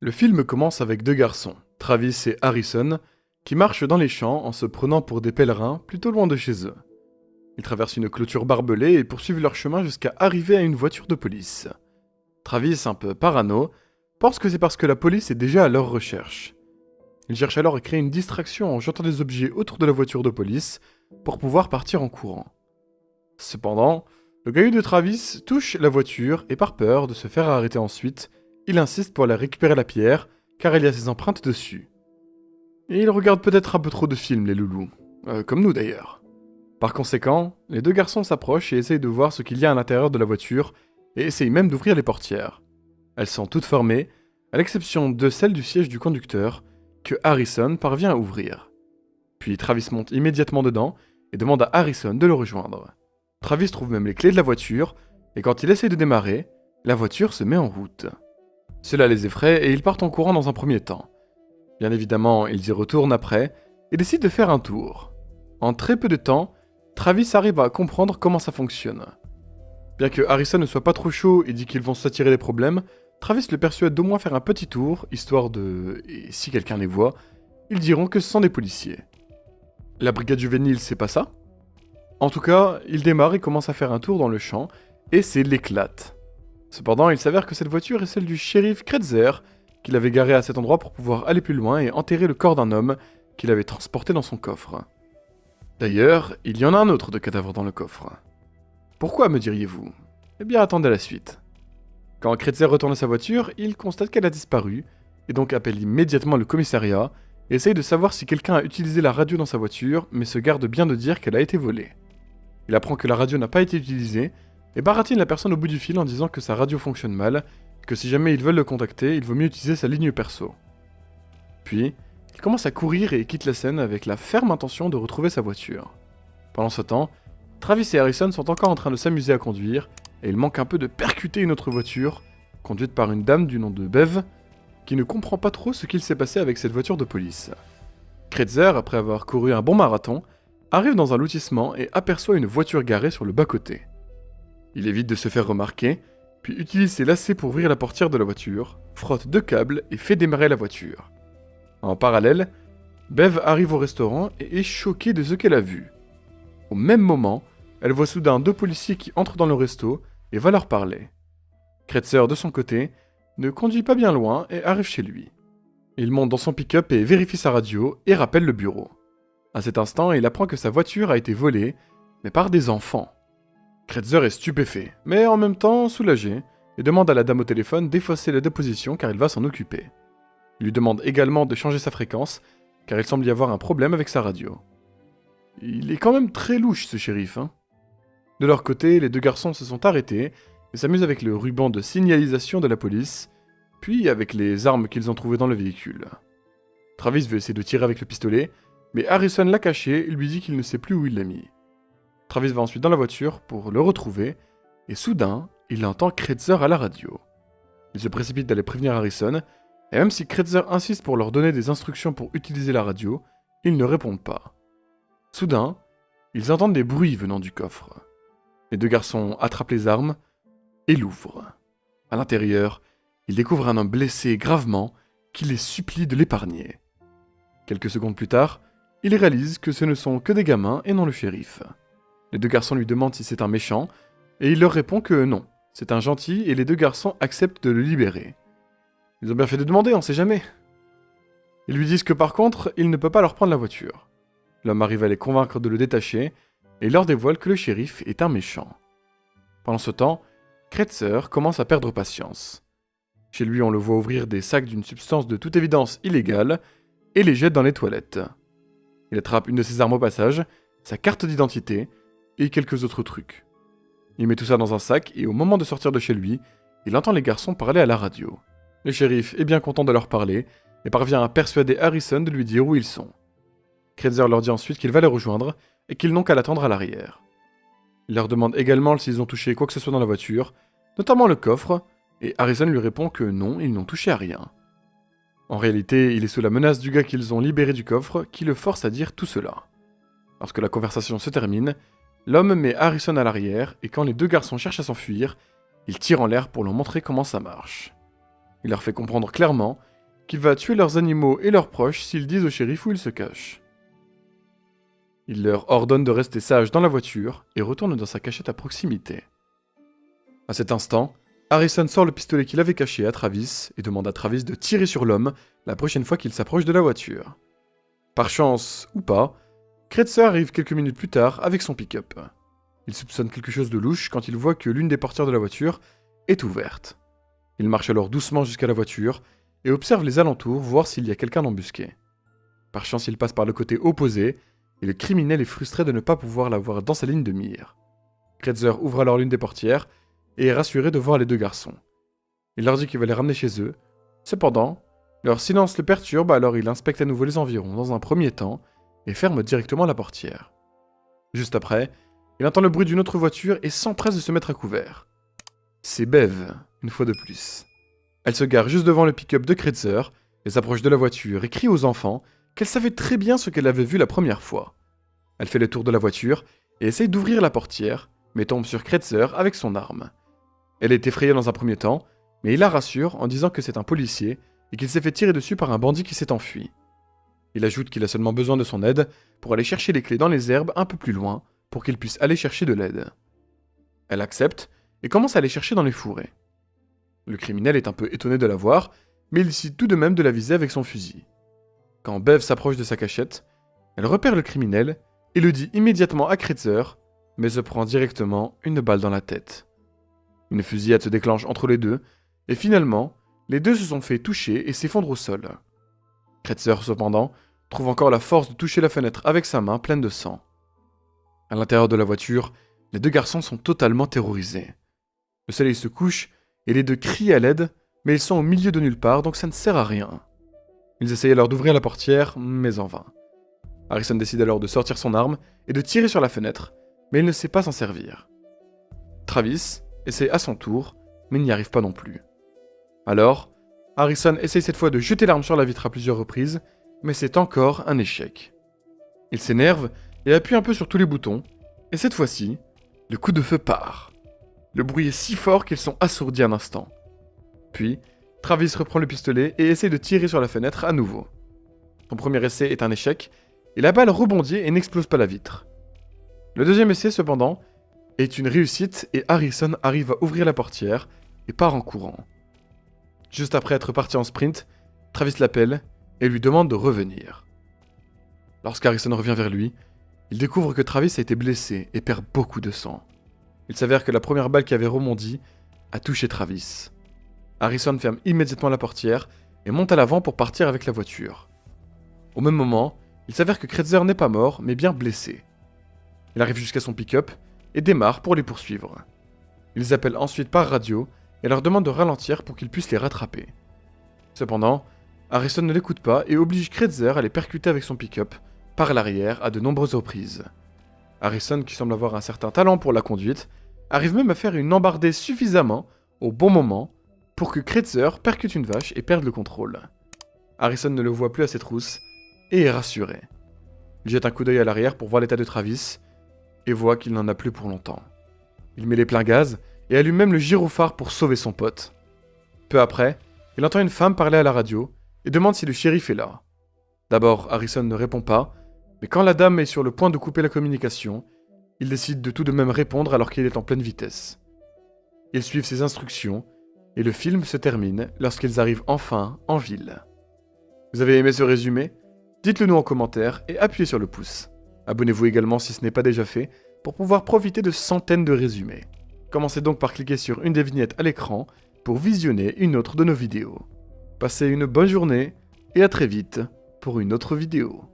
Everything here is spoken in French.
Le film commence avec deux garçons, Travis et Harrison, qui marchent dans les champs en se prenant pour des pèlerins plutôt loin de chez eux. Ils traversent une clôture barbelée et poursuivent leur chemin jusqu'à arriver à une voiture de police. Travis, un peu parano, pense que c'est parce que la police est déjà à leur recherche. Il cherche alors à créer une distraction en jetant des objets autour de la voiture de police pour pouvoir partir en courant. Cependant, le caillou de Travis touche la voiture et par peur de se faire arrêter ensuite, il insiste pour aller récupérer la pierre car il y a ses empreintes dessus. Et ils regardent peut-être un peu trop de films, les loulous. Comme nous d'ailleurs. Par conséquent, les deux garçons s'approchent et essayent de voir ce qu'il y a à l'intérieur de la voiture et essayent même d'ouvrir les portières. Elles sont toutes fermées, à l'exception de celle du siège du conducteur, que Harrison parvient à ouvrir. Puis Travis monte immédiatement dedans et demande à Harrison de le rejoindre. Travis trouve même les clés de la voiture, et quand il essaie de démarrer, la voiture se met en route. Cela les effraie et ils partent en courant dans un premier temps. Bien évidemment, ils y retournent après et décident de faire un tour. En très peu de temps, Travis arrive à comprendre comment ça fonctionne. Bien que Harrison ne soit pas trop chaud et dit qu'ils vont s'attirer des problèmes, Travis le persuade d'au moins faire un petit tour, histoire de... Et si quelqu'un les voit, ils diront que ce sont des policiers. La brigade juvénile, c'est pas ça? En tout cas, il démarre et commence à faire un tour dans le champ, et c'est l'éclate. Cependant, il s'avère que cette voiture est celle du shérif Kretzer, qu'il avait garé à cet endroit pour pouvoir aller plus loin et enterrer le corps d'un homme qu'il avait transporté dans son coffre. D'ailleurs, il y en a un autre de cadavre dans le coffre. Pourquoi, me diriez-vous? Eh bien, attendez la suite. Quand Kretzer retourne à sa voiture, il constate qu'elle a disparu, et donc appelle immédiatement le commissariat, et essaye de savoir si quelqu'un a utilisé la radio dans sa voiture, mais se garde bien de dire qu'elle a été volée. Il apprend que la radio n'a pas été utilisée, et baratine la personne au bout du fil en disant que sa radio fonctionne mal, et que si jamais ils veulent le contacter, il vaut mieux utiliser sa ligne perso. Puis, il commence à courir et quitte la scène avec la ferme intention de retrouver sa voiture. Pendant ce temps, Travis et Harrison sont encore en train de s'amuser à conduire, et il manque un peu de percuter une autre voiture, conduite par une dame du nom de Bev, qui ne comprend pas trop ce qu'il s'est passé avec cette voiture de police. Kretzer, après avoir couru un bon marathon, arrive dans un lotissement et aperçoit une voiture garée sur le bas-côté. Il évite de se faire remarquer, puis utilise ses lacets pour ouvrir la portière de la voiture, frotte deux câbles et fait démarrer la voiture. En parallèle, Bev arrive au restaurant et est choquée de ce qu'elle a vu. Au même moment, elle voit soudain deux policiers qui entrent dans le resto et va leur parler. Kretzer, de son côté, ne conduit pas bien loin et arrive chez lui. Il monte dans son pick-up et vérifie sa radio et rappelle le bureau. À cet instant, il apprend que sa voiture a été volée, mais par des enfants. Kretzer est stupéfait, mais en même temps soulagé, et demande à la dame au téléphone d'effacer la déposition car il va s'en occuper. Il lui demande également de changer sa fréquence, car il semble y avoir un problème avec sa radio. Il est quand même très louche ce shérif, hein. De leur côté, les deux garçons se sont arrêtés et s'amusent avec le ruban de signalisation de la police, puis avec les armes qu'ils ont trouvées dans le véhicule. Travis veut essayer de tirer avec le pistolet, mais Harrison l'a caché et lui dit qu'il ne sait plus où il l'a mis. Travis va ensuite dans la voiture pour le retrouver, et soudain, il entend Kretzer à la radio. Il se précipite d'aller prévenir Harrison, et même si Kretzer insiste pour leur donner des instructions pour utiliser la radio, ils ne répondent pas. Soudain, ils entendent des bruits venant du coffre. Les deux garçons attrapent les armes et l'ouvrent. À l'intérieur, ils découvrent un homme blessé gravement qui les supplie de l'épargner. Quelques secondes plus tard, ils réalisent que ce ne sont que des gamins et non le shérif. Les deux garçons lui demandent si c'est un méchant, et il leur répond que non, c'est un gentil et les deux garçons acceptent de le libérer. Ils ont bien fait de demander, on sait jamais. Ils lui disent que par contre, il ne peut pas leur prendre la voiture. L'homme arrive à les convaincre de le détacher, et leur dévoile que le shérif est un méchant. Pendant ce temps, Kretzer commence à perdre patience. Chez lui, on le voit ouvrir des sacs d'une substance de toute évidence illégale, et les jette dans les toilettes. Il attrape une de ses armes au passage, sa carte d'identité, et quelques autres trucs. Il met tout ça dans un sac, et au moment de sortir de chez lui, il entend les garçons parler à la radio. Le shérif est bien content de leur parler, et parvient à persuader Harrison de lui dire où ils sont. Kretzer leur dit ensuite qu'il va les rejoindre, et qu'ils n'ont qu'à l'attendre à l'arrière. Il leur demande également s'ils ont touché quoi que ce soit dans la voiture, notamment le coffre, et Harrison lui répond que non, ils n'ont touché à rien. En réalité, il est sous la menace du gars qu'ils ont libéré du coffre qui le force à dire tout cela. Lorsque la conversation se termine, l'homme met Harrison à l'arrière, et quand les deux garçons cherchent à s'enfuir, il tire en l'air pour leur montrer comment ça marche. Il leur fait comprendre clairement qu'il va tuer leurs animaux et leurs proches s'ils disent au shérif où ils se cachent. Il leur ordonne de rester sages dans la voiture et retourne dans sa cachette à proximité. À cet instant, Harrison sort le pistolet qu'il avait caché à Travis et demande à Travis de tirer sur l'homme la prochaine fois qu'il s'approche de la voiture. Par chance, ou pas, Kretzer arrive quelques minutes plus tard avec son pick-up. Il soupçonne quelque chose de louche quand il voit que l'une des portières de la voiture est ouverte. Il marche alors doucement jusqu'à la voiture et observe les alentours voir s'il y a quelqu'un d'embusqué. Par chance, il passe par le côté opposé et le criminel est frustré de ne pas pouvoir la voir dans sa ligne de mire. Kretzer ouvre alors l'une des portières et est rassuré de voir les deux garçons. Il leur dit qu'il va les ramener chez eux. Cependant, leur silence le perturbe, alors il inspecte à nouveau les environs dans un premier temps et ferme directement la portière. Juste après, il entend le bruit d'une autre voiture et s'empresse de se mettre à couvert. C'est Bev, une fois de plus. Elle se gare juste devant le pick-up de Kretzer et s'approche de la voiture et crie aux enfants qu'elle savait très bien ce qu'elle avait vu la première fois. Elle fait le tour de la voiture et essaye d'ouvrir la portière, mais tombe sur Kretzer avec son arme. Elle est effrayée dans un premier temps, mais il la rassure en disant que c'est un policier et qu'il s'est fait tirer dessus par un bandit qui s'est enfui. Il ajoute qu'il a seulement besoin de son aide pour aller chercher les clés dans les herbes un peu plus loin pour qu'il puisse aller chercher de l'aide. Elle accepte et commence à aller chercher dans les fourrés. Le criminel est un peu étonné de la voir, mais il décide tout de même de la viser avec son fusil. Quand Bev s'approche de sa cachette, elle repère le criminel et le dit immédiatement à Kretzer, mais se prend directement une balle dans la tête. Une fusillade se déclenche entre les deux, et finalement, les deux se sont fait toucher et s'effondrent au sol. Kretzer, cependant, trouve encore la force de toucher la fenêtre avec sa main pleine de sang. À l'intérieur de la voiture, les deux garçons sont totalement terrorisés. Le soleil se couche et les deux crient à l'aide, mais ils sont au milieu de nulle part, donc ça ne sert à rien. Ils essayent alors d'ouvrir la portière, mais en vain. Harrison décide alors de sortir son arme et de tirer sur la fenêtre, mais il ne sait pas s'en servir. Travis essaie à son tour, mais n'y arrive pas non plus. Alors, Harrison essaye cette fois de jeter l'arme sur la vitre à plusieurs reprises, mais c'est encore un échec. Il s'énerve et appuie un peu sur tous les boutons, et cette fois-ci, le coup de feu part. Le bruit est si fort qu'ils sont assourdis un instant. Puis, Travis reprend le pistolet et essaie de tirer sur la fenêtre à nouveau. Son premier essai est un échec, et la balle rebondit et n'explose pas la vitre. Le deuxième essai, cependant, est une réussite et Harrison arrive à ouvrir la portière et part en courant. Juste après être parti en sprint, Travis l'appelle et lui demande de revenir. Lorsqu'Harrison revient vers lui, il découvre que Travis a été blessé et perd beaucoup de sang. Il s'avère que la première balle qui avait rebondi a touché Travis. Harrison ferme immédiatement la portière et monte à l'avant pour partir avec la voiture. Au même moment, il s'avère que Kretzer n'est pas mort, mais bien blessé. Il arrive jusqu'à son pick-up et démarre pour les poursuivre. Ils appellent ensuite par radio et leur demandent de ralentir pour qu'ils puissent les rattraper. Cependant, Harrison ne l'écoute pas et oblige Kretzer à les percuter avec son pick-up par l'arrière à de nombreuses reprises. Harrison, qui semble avoir un certain talent pour la conduite, arrive même à faire une embardée suffisamment au bon moment pour que Kretzer percute une vache et perde le contrôle. Harrison ne le voit plus à ses trousses et est rassuré. Il jette un coup d'œil à l'arrière pour voir l'état de Travis et voit qu'il n'en a plus pour longtemps. Il met les pleins gaz et allume même le gyrophare pour sauver son pote. Peu après, il entend une femme parler à la radio et demande si le shérif est là. D'abord, Harrison ne répond pas, mais quand la dame est sur le point de couper la communication, il décide de tout de même répondre alors qu'il est en pleine vitesse. Ils suivent ses instructions et le film se termine lorsqu'ils arrivent enfin en ville. Vous avez aimé ce résumé ? Dites-le nous en commentaire et appuyez sur le pouce. Abonnez-vous également si ce n'est pas déjà fait pour pouvoir profiter de centaines de résumés. Commencez donc par cliquer sur une des vignettes à l'écran pour visionner une autre de nos vidéos. Passez une bonne journée et à très vite pour une autre vidéo.